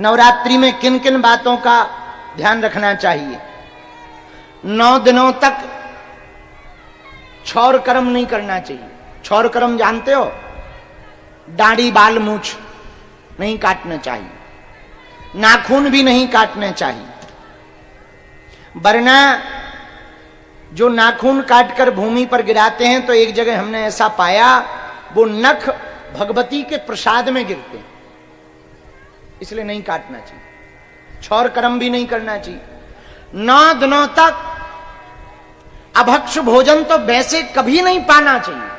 नवरात्रि में किन किन बातों का ध्यान रखना चाहिए। 9 दिनों तक छौर कर्म नहीं करना चाहिए। छौर कर्म जानते हो? दाढ़ी बाल मूछ नहीं काटना चाहिए, नाखून भी नहीं काटने चाहिए, वरना जो नाखून काटकर भूमि पर गिराते हैं तो एक जगह हमने ऐसा पाया, वो नख भगवती के प्रसाद में गिरते हैं, इसलिए नहीं काटना चाहिए। छौर कर्म भी नहीं करना चाहिए। 9 दिनों तक अभक्ष भोजन तो वैसे कभी नहीं पाना चाहिए।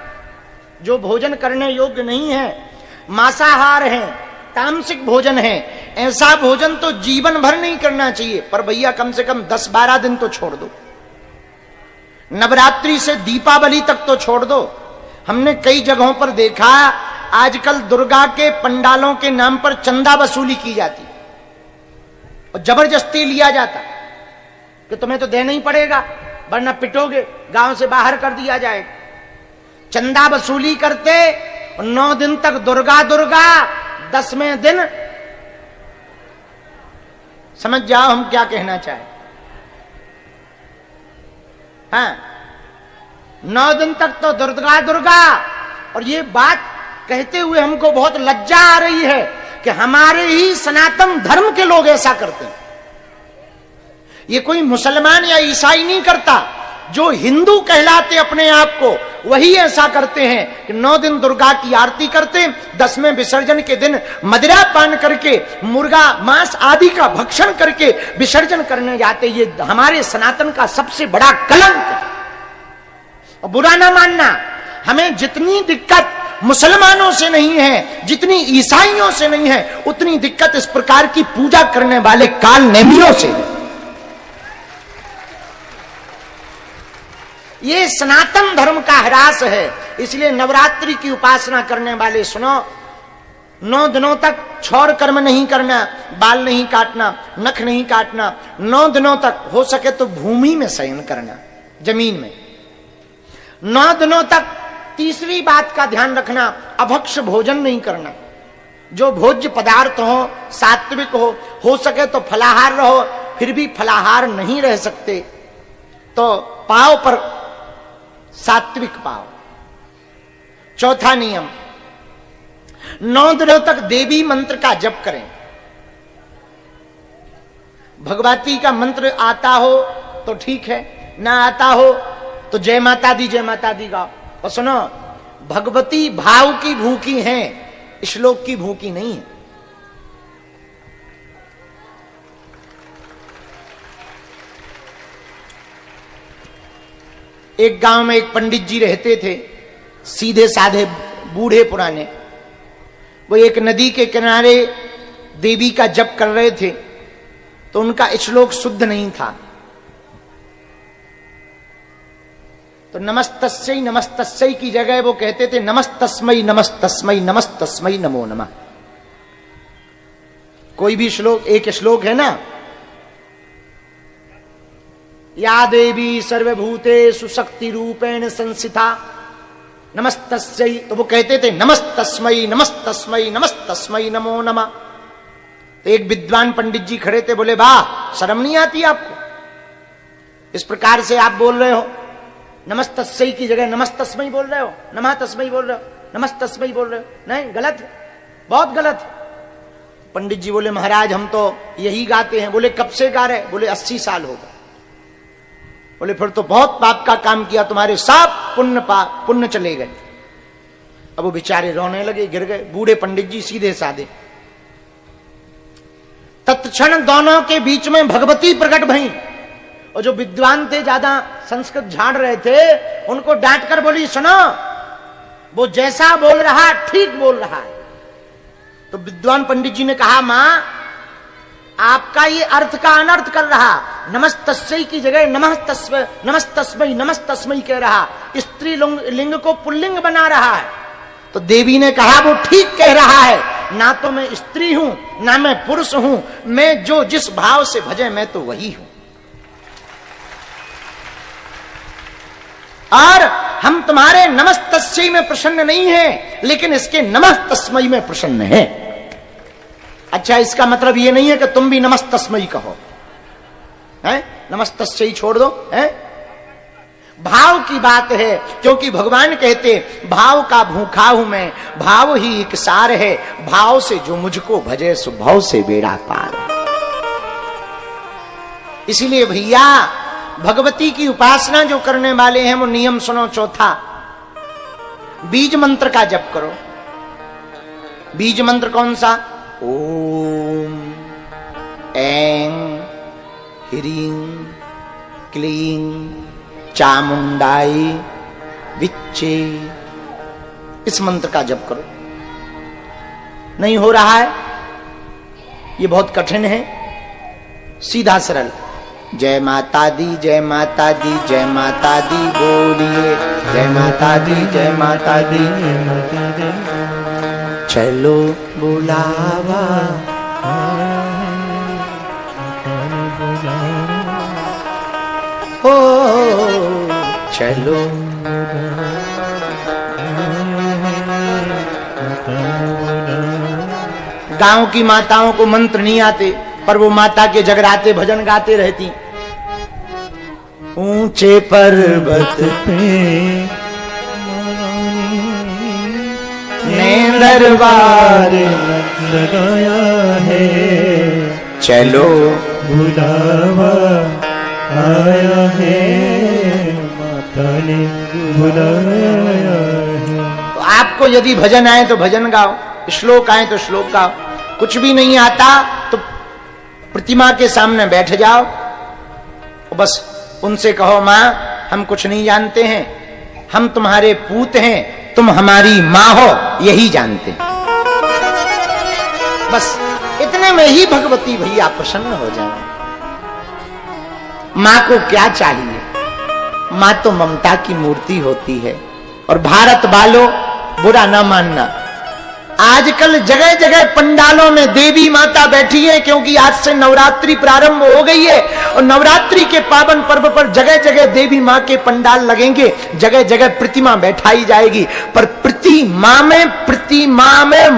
जो भोजन करने योग्य नहीं है, मांसाहार है, तामसिक भोजन है, ऐसा भोजन तो जीवन भर नहीं करना चाहिए। पर भैया कम से कम 10-12 दिन तो छोड़ दो। नवरात्रि से दीपावली तक तो छोड़ दो। हमने कई जगहों पर देखा, आजकल दुर्गा के पंडालों के नाम पर चंदा वसूली की जाती और जबरदस्ती लिया जाता कि तुम्हें तो देना ही पड़ेगा वरना पिटोगे, गांव से बाहर कर दिया जाएगा। चंदा वसूली करते और 9 दिन तक दुर्गा दुर्गा, 10वें दिन समझ जाओ हम क्या कहना चाहे। हाँ, 9 दिन तक तो दुर्गा दुर्गा। और ये बात कहते हुए हमको बहुत लज्जा आ रही है कि हमारे ही सनातन धर्म के लोग ऐसा करते हैं। ये कोई मुसलमान या ईसाई नहीं करता, जो हिंदू कहलाते अपने आप को वही ऐसा करते हैं कि 9 दिन दुर्गा की आरती करते, 10वें विसर्जन के दिन मदिरा पान करके, मुर्गा मांस आदि का भक्षण करके विसर्जन करने जाते। ये हमारे सनातन का सबसे बड़ा कलंक है। और बुरा ना मानना, हमें जितनी दिक्कत मुसलमानों से नहीं है, जितनी ईसाइयों से नहीं है, उतनी दिक्कत इस प्रकार की पूजा करने वाले काल नेमियों से है। ये सनातन धर्म का ह्रास है। इसलिए नवरात्रि की उपासना करने वाले सुनो, 9 दिनों तक छौर कर्म नहीं करना, बाल नहीं काटना, नख नहीं काटना। 9 दिनों तक हो सके तो भूमि में शयन करना, जमीन में। 9 दिनों तक तीसरी बात का ध्यान रखना, अभक्ष भोजन नहीं करना। जो भोज्य पदार्थ हो, सात्विक हो सके तो फलाहार रहो। फिर भी फलाहार नहीं रह सकते तो पाव पर सात्विक पाव। चौथा नियम, 9 दिनों तक देवी मंत्र का जप करें। भगवती का मंत्र आता हो तो ठीक है, ना आता हो तो जय माता दी गाओ। और सुनो, भगवती भाव की भूखी हैं, श्लोक की भूखी नहीं है। एक गांव में एक पंडित जी रहते थे, सीधे साधे बूढ़े पुराने। वो एक नदी के किनारे देवी का जप कर रहे थे तो उनका श्लोक शुद्ध नहीं था। तो नमस्तस्यै की जगह वो कहते थे नमस्तस्मै नमस्तस्मै नमस्तस्मै नमो नमः। कोई भी श्लोक, एक श्लोक है ना, या देवी सर्वभूतेषु शक्ति रूपेण संस्थिता नमस्तस्यै, तो वो कहते थे नमस्तस्मै नमस्तस्मै नमस्तस्मै नमो नमः। तो एक विद्वान पंडित जी खड़े थे, बोले वाह, शर्म नहीं आती आपको? इस प्रकार से आप बोल रहे हो, नमस्तस्यै की जगह नमस्तस्मै बोल रहे हो, नमः तस्मै बोल रहे हो, नमस्तस्मै बोल रहे हो। नहीं, गलत है, बहुत गलत है। पंडित जी बोले महाराज हम तो यही गाते हैं। बोले कब से गा रहे? बोले 80 साल हो गए। बोले फिर तो बहुत पाप का काम किया, तुम्हारे सब पुण्य चले गए। अब वो बेचारे रोने लगे, गिर गए। बूढ़े पंडित जी सीधे साधे। तत्क्षण दोनों के बीच में भगवती प्रकट भई, और जो विद्वान थे, ज्यादा संस्कृत झाड़ रहे थे, उनको डांट कर बोली सुनो, वो जैसा बोल रहा ठीक बोल रहा है। तो विद्वान पंडित जी ने कहा मां, आपका ये अर्थ का अनर्थ कर रहा। नमस्तस्यै की जगह नमस्तस्मै नमस्तस्मै कह रहा, स्त्री लिंग को पुल्लिंग बना रहा है। तो देवी ने कहा वो ठीक कह रहा है, ना तो मैं स्त्री हूं ना मैं पुरुष हूं, मैं जो जिस भाव से भजे मैं तो वही हूं। और हम तुम्हारे नमस्तस्यै में प्रसन्न नहीं है, लेकिन इसके नमः तस्मै में प्रसन्न है। अच्छा, इसका मतलब ये नहीं है कि तुम भी नमस्तस्मयी कहो, है? नमस्तस्यै छोड़ दो, है? भाव की बात है, क्योंकि भगवान कहते भाव का भूखा हूं मैं, भाव ही एक सार है, भाव से जो मुझको भजे सुभाव से बेड़ा पार। इसीलिए भैया भगवती की उपासना जो करने वाले हैं वो नियम सुनो। चौथा, बीज मंत्र का जप करो। बीज मंत्र कौन सा? ओम ऐं ह्रीं क्लीं चामुंडाई विच्चे, इस मंत्र का जप करो। नहीं हो रहा है, ये बहुत कठिन है, सीधा सरल। जय माता दी, जय माता दी, जय माता दी बोलिए, जय माता दी, जय माता दी, जय माता दी। चलो बुलावा हो, चलो गांव की माताओं को मंत्र नहीं आते, पर वो माता के जगराते भजन गाते रहती। ऊंचे पर्वत पे ने दरबार लगाया है, चलो बुलावा आया है, माता ने बुलाया है। तो आपको यदि भजन आए तो भजन गाओ, श्लोक आए तो श्लोक गाओ। कुछ भी नहीं आता तो प्रतिमा के सामने बैठ जाओ, बस उनसे कहो मां हम कुछ नहीं जानते हैं, हम तुम्हारे पूत हैं, तुम हमारी मां हो, यही जानते हैं। बस इतने में ही भगवती भैया प्रसन्न हो जाए। मां को क्या चाहिए? मां तो ममता की मूर्ति होती है। और भारत वालों बुरा ना मानना, आजकल जगह जगह पंडालों में देवी माता बैठी है, क्योंकि आज से नवरात्रि प्रारंभ हो गई है और नवरात्रि के पावन पर्व पर जगह जगह देवी मां के पंडाल लगेंगे, जगह जगह प्रतिमा बैठाई जाएगी। पर प्रतिमा में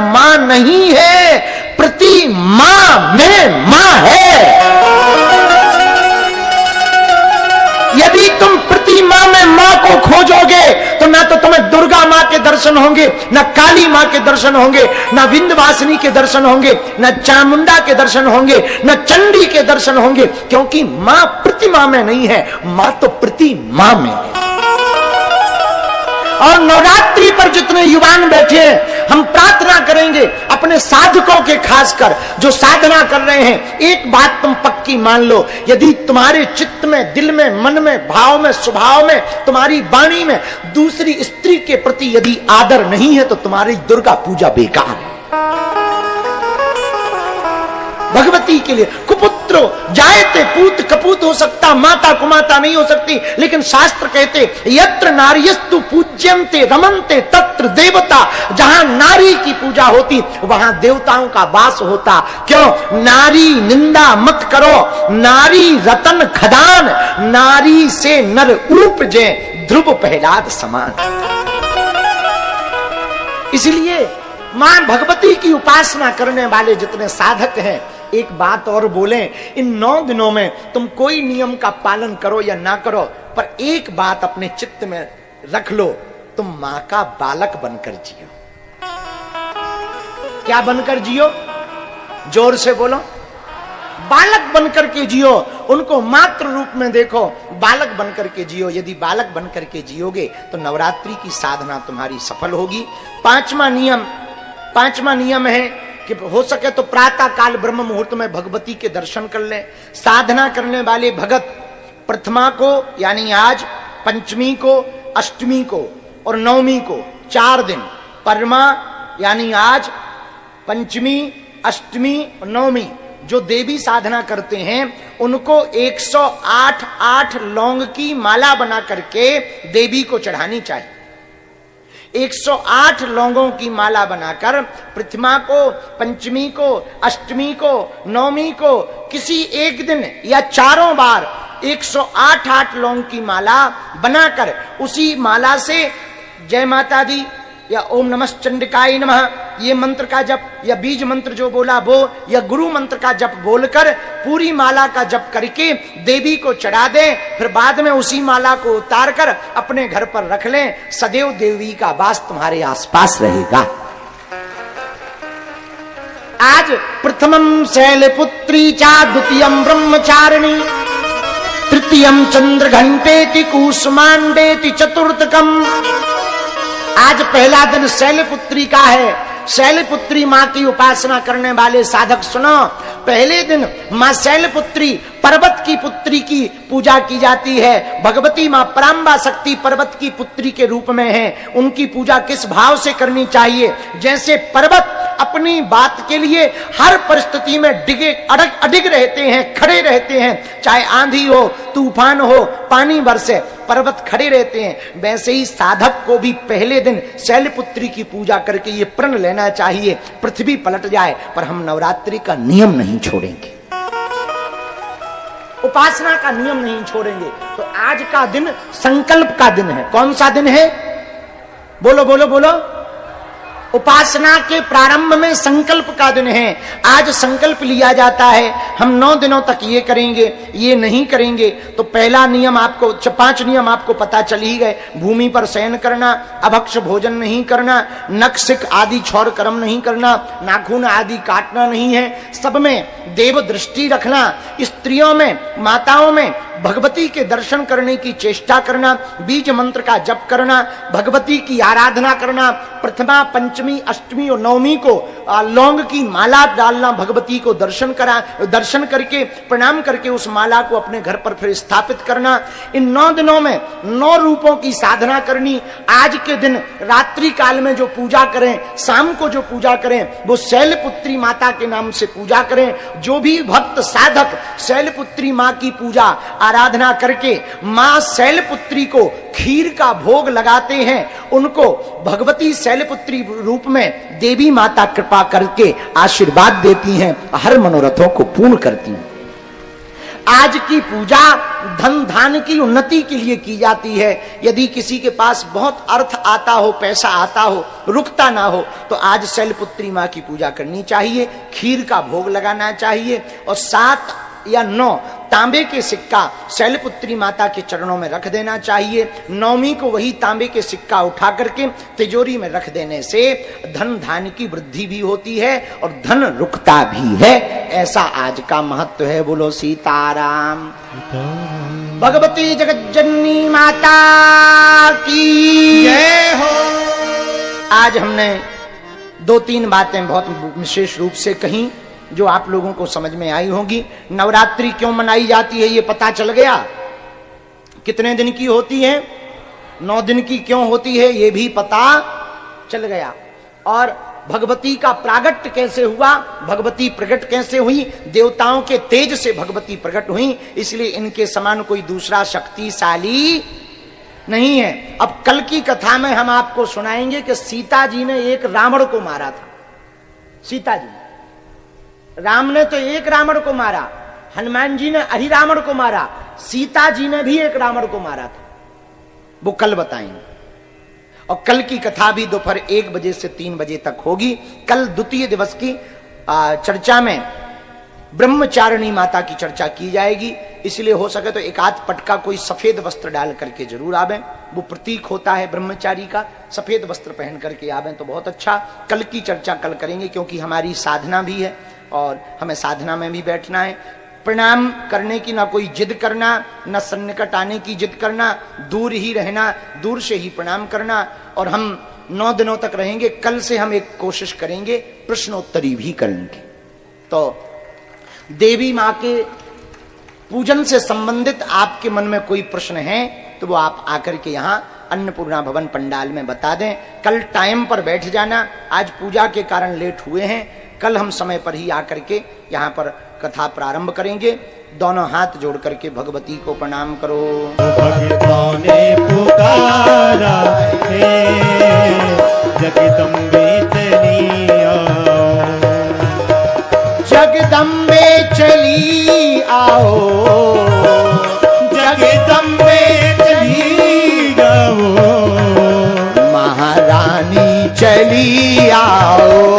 मां नहीं है, प्रतिमा में मां है। यदि तुम प्रतिमा में मां को खोजोगे तो ना तो तुम्हें दुर्गा मां के दर्शन होंगे, ना काली मां के दर्शन होंगे, ना विंध्यवासिनी के दर्शन होंगे, ना चामुंडा के दर्शन होंगे, ना चंडी के दर्शन होंगे, क्योंकि मां प्रतिमा में नहीं है, मां तो प्रतिमा में है। और नवरात्रि पर जितने युवान बैठे हैं, हम प्रार्थना करेंगे अपने साधकों के, खासकर जो साधना कर रहे हैं, एक बात तुम पक्की मान लो, यदि तुम्हारे चित्त में, दिल में, मन में, भाव में, स्वभाव में, तुम्हारी वाणी में दूसरी स्त्री के प्रति यदि आदर नहीं है तो तुम्हारी दुर्गा पूजा बेकार है। भगवती के लिए कुपुत्रो जायते पूत कपूत हो सकता, माता कुमाता नहीं हो सकती, लेकिन शास्त्र कहते यत्र नार्यस्तु पूज्यन्ते रमन्ते तत्र देवता, जहां नारी की पूजा होती वहां देवताओं का वास होता। क्यों? नारी निंदा मत करो, नारी रतन खदान, नारी से नर उपजे ध्रुव प्रहलाद समान। इसलिए मां भगवती की उपासना करने वाले जितने साधक हैं, एक बात और बोलें, इन 9 दिनों में तुम कोई नियम का पालन करो या ना करो, पर एक बात अपने चित्त में रख लो, तुम मां का बालक बनकर जियो। क्या बनकर जियो? जोर से बोलो। बालक बनकर के जियो, उनको मात्र रूप में देखो, बालक बनकर के जियो। यदि बालक बनकर के जियोगे तो नवरात्रि की साधना तुम्हारी सफल होगी। पांचवा नियम है कि हो सके तो प्रातः काल ब्रह्म मुहूर्त में भगवती के दर्शन कर लें। साधना करने वाले भगत प्रथमा को यानी आज, पंचमी को, अष्टमी को और नवमी को 4 दिन, परमा यानी आज, पंचमी, अष्टमी और नवमी जो देवी साधना करते हैं उनको 108 लौंग की माला बना करके देवी को चढ़ानी चाहिए। 108 लौंगों की माला बनाकर प्रथमा को, पंचमी को, अष्टमी को, नवमी को किसी एक दिन या 4 बार 108 लौंग की माला बनाकर उसी माला से जय माता दी या ओम नमः चंडिकाय नमः ये मंत्र का जप या बीज मंत्र जो बोला वो या गुरु मंत्र का जप बोलकर पूरी माला का जप करके देवी को चढ़ा दें, फिर बाद में उसी माला को उतार कर अपने घर पर रख लें। सदैव देवी का वास तुम्हारे आसपास रहेगा। आज प्रथमम शैलपुत्री चा द्वितीयम ब्रह्मचारिणी तृतीयम चंद्र घंटेति कुसुमांडेति चतुर्थकम। आज पहला दिन शैलपुत्री का है। शैलपुत्री मां की उपासना करने वाले साधक सुनो, पहले दिन मां शैलपुत्री पर्वत की पुत्री की पूजा की जाती है। भगवती मां पराम्बा शक्ति पर्वत की पुत्री के रूप में है। उनकी पूजा किस भाव से करनी चाहिए? जैसे पर्वत अपनी बात के लिए हर परिस्थिति में अडिग रहते हैं, खड़े रहते हैं, चाहे आंधी हो, तूफान हो, पानी बरसे, पर्वत खड़े रहते हैं। वैसे ही साधक को भी पहले दिन शैलपुत्री की पूजा करके ये प्रण लेना चाहिए, पृथ्वी पलट जाए पर हम नवरात्रि का नियम नहीं छोड़ेंगे, उपासना का नियम नहीं छोड़ेंगे। तो आज का दिन संकल्प का दिन है। कौन सा दिन है? बोलो बोलो बोलो। उपासना के प्रारंभ में संकल्प का दिन है। आज संकल्प लिया जाता है हम 9 दिनों तक ये करेंगे, ये नहीं करेंगे। तो पहला नियम आपको, 5 नियम आपको पता चल ही गए। भूमि पर शयन करना, अभक्ष भोजन नहीं करना, नख सिक आदि छौर कर्म नहीं करना, नाखून आदि काटना नहीं है, सब में देव दृष्टि रखना, स्त्रियों में, माताओं में भगवती के दर्शन करने की चेष्टा करना, बीज मंत्र का जप करना, भगवती की आराधना करना, प्रथमा पंचमी अष्टमी और नवमी को लौंग की माला डालना, भगवती को दर्शन करके प्रणाम करके उस माला को अपने घर पर फिर स्थापित करना। इन 9 दिनों में 9 रूपों की साधना करनी। आज के दिन रात्रि काल में जो पूजा करें, शाम को जो पूजा करें वो शैलपुत्री माता के नाम से पूजा करें। जो भी भक्त साधक शैलपुत्री माँ की पूजा आराधना करके माँ शैलपुत्री को खीर का भोग लगाते हैं, उनको भगवती शैलपुत्री रूप में देवी माता कृपा करके आशीर्वाद देती हैं, हर मनोरथों को पूर्ण करती हैं। आज की पूजा धन धान की उन्नति के लिए की जाती है। यदि किसी के पास बहुत अर्थ आता हो, पैसा आता हो, रुकता ना हो, तो आज शैलपुत्री माँ की पूजा करनी चाहिए, खीर का भोग लगाना चाहिए और 7 या 9 तांबे के सिक्का शैलपुत्री माता के चरणों में रख देना चाहिए। नवमी को वही तांबे के सिक्का उठा करके तिजोरी में रख देने से धन धान की वृद्धि भी होती है और धन रुकता भी है। ऐसा आज का महत्व है। बोलो सीताराम। भगवती जगत जननी माता की जय हो। आज हमने 2-3 बातें बहुत विशेष रूप से कही जो आप लोगों को समझ में आई होगी। नवरात्रि क्यों मनाई जाती है ये पता चल गया। कितने दिन की होती है? 9 दिन की क्यों होती है ये भी पता चल गया। और भगवती का प्रागट्य कैसे हुआ, भगवती प्रकट कैसे हुई, देवताओं के तेज से भगवती प्रकट हुई, इसलिए इनके समान कोई दूसरा शक्तिशाली नहीं है। अब कल की कथा में हम आपको सुनाएंगे कि सीता जी ने एक रावण को मारा था। सीता जी, राम ने तो एक रावण को मारा, हनुमान जी ने अहिरावण को मारा, सीता जी ने भी एक रावण को मारा था। वो कल बताएंगे। और कल की कथा भी दोपहर 1 बजे से 3 बजे तक होगी। कल द्वितीय दिवस की चर्चा में ब्रह्मचारिणी माता की चर्चा की जाएगी, इसलिए हो सके तो एक आध पटका कोई सफेद वस्त्र डाल करके जरूर आवें। वो प्रतीक होता है ब्रह्मचारी का, सफेद वस्त्र पहन करके आवें तो बहुत अच्छा। कल की चर्चा कल करेंगे क्योंकि हमारी साधना भी है और हमें साधना में भी बैठना है। प्रणाम करने की ना कोई जिद करना, न सन्निकट आने की जिद करना, दूर ही रहना, दूर से ही प्रणाम करना। और हम 9 दिनों तक रहेंगे। कल से हम एक कोशिश करेंगे प्रश्नोत्तरी भी करेंगे। तो देवी माँ के पूजन से संबंधित आपके मन में कोई प्रश्न है तो वो आप आकर के यहाँ अन्नपूर्णा भवन पंडाल में बता दें। कल टाइम पर बैठ जाना, आज पूजा के कारण लेट हुए हैं। कल हम समय पर ही आकर के यहाँ पर कथा प्रारंभ करेंगे। दोनों हाथ जोड़ करके भगवती को प्रणाम करो। भक्तों ने पुकारा है, जगदम्बे चली आओ, जगदम्बे चली आओ, जगदम्बे चली आओ, महारानी चली आओ,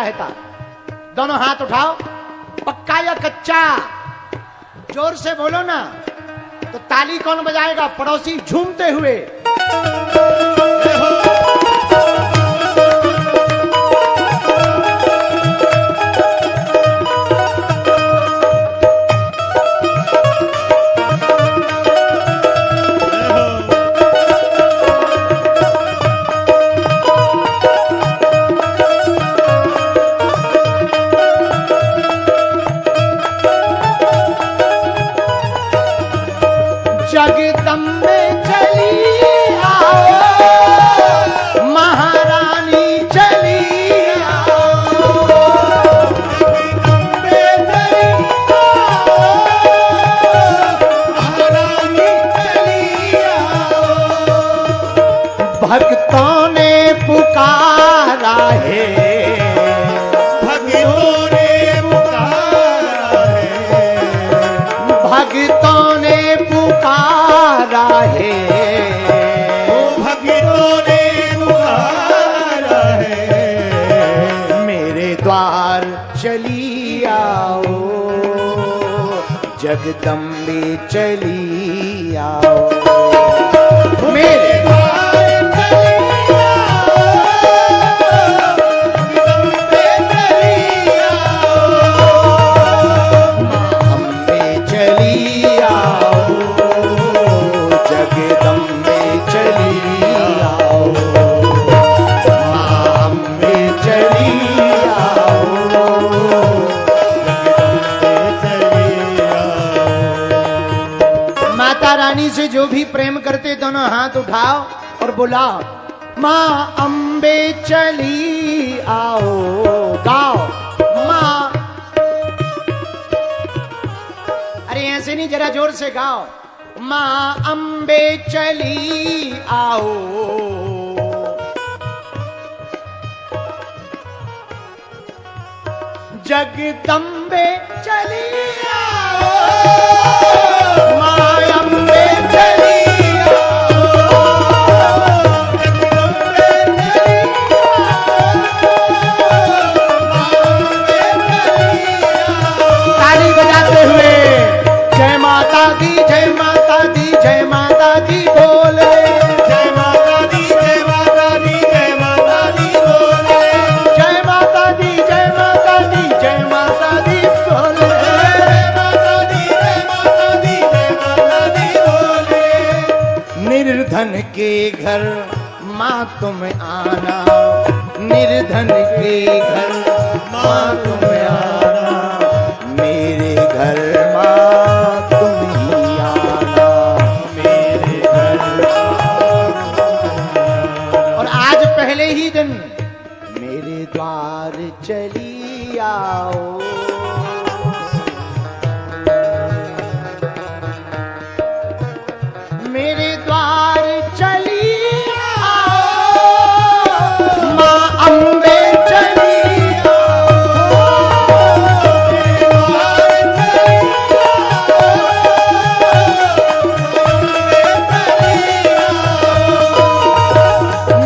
चाहता। दोनों हाथ उठाओ, पक्का या कच्चा? जोर से बोलो ना। तो ताली कौन बजाएगा? पड़ोसी झूमते हुए। जगदम्बे चली आओ, महारानी चली आओ। जगदम्बे चली आओ, महारानी चली आओ। भक्तों ने पुकारा है, भक्तों ने पुकारा है, भक्तों ने पुकारा है, ओ भक्तों ने पुकारा है। मेरे द्वार चली आओ, जगदम्बे चली आओ। मेरे द्वार चली आओ, जगदम्बे चली आओ। अम्बे चली आओ, जगदम्बे चली आओ। अम्बे चली आओ, माता रानी से जो भी प्रेम करते दोनों हाथ उठाओ और बुलाओ, माँ अम्बे चली आओ। गाओ माँ। अरे ऐसे नहीं, जरा जोर से गाओ। माँ अम्बे चली आओ, जगदम्बे चली आओ। माँ अम्बे चली आओ, जगदम्बे चली आओ, अम्बे चली आओ। ताली बजाते हुए जय माता दी, जय माता दी, जय माता दी बोले। जय माता दी, जय माता दी, जय माता दी बोले। जय माता दी, जय माता दी, जय माता दी बोले। जय माता दी, जय माता दी, जय माता दी बोले। निर्धन के घर माँ तुम आना, निर्धन के घर माँ तुम आना। मेरे घर माँ तुम ही आना, मेरे घर और आज पहले ही दिन मेरे द्वार चली आओ। मेरे द्वार चली आओ, माँ अम्बे चली आओ।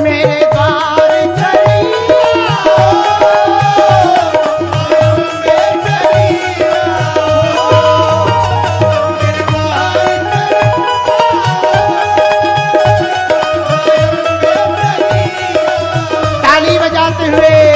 मेरे द्वार चली आओ, मेरे द्वार चली ताली बजाते हुए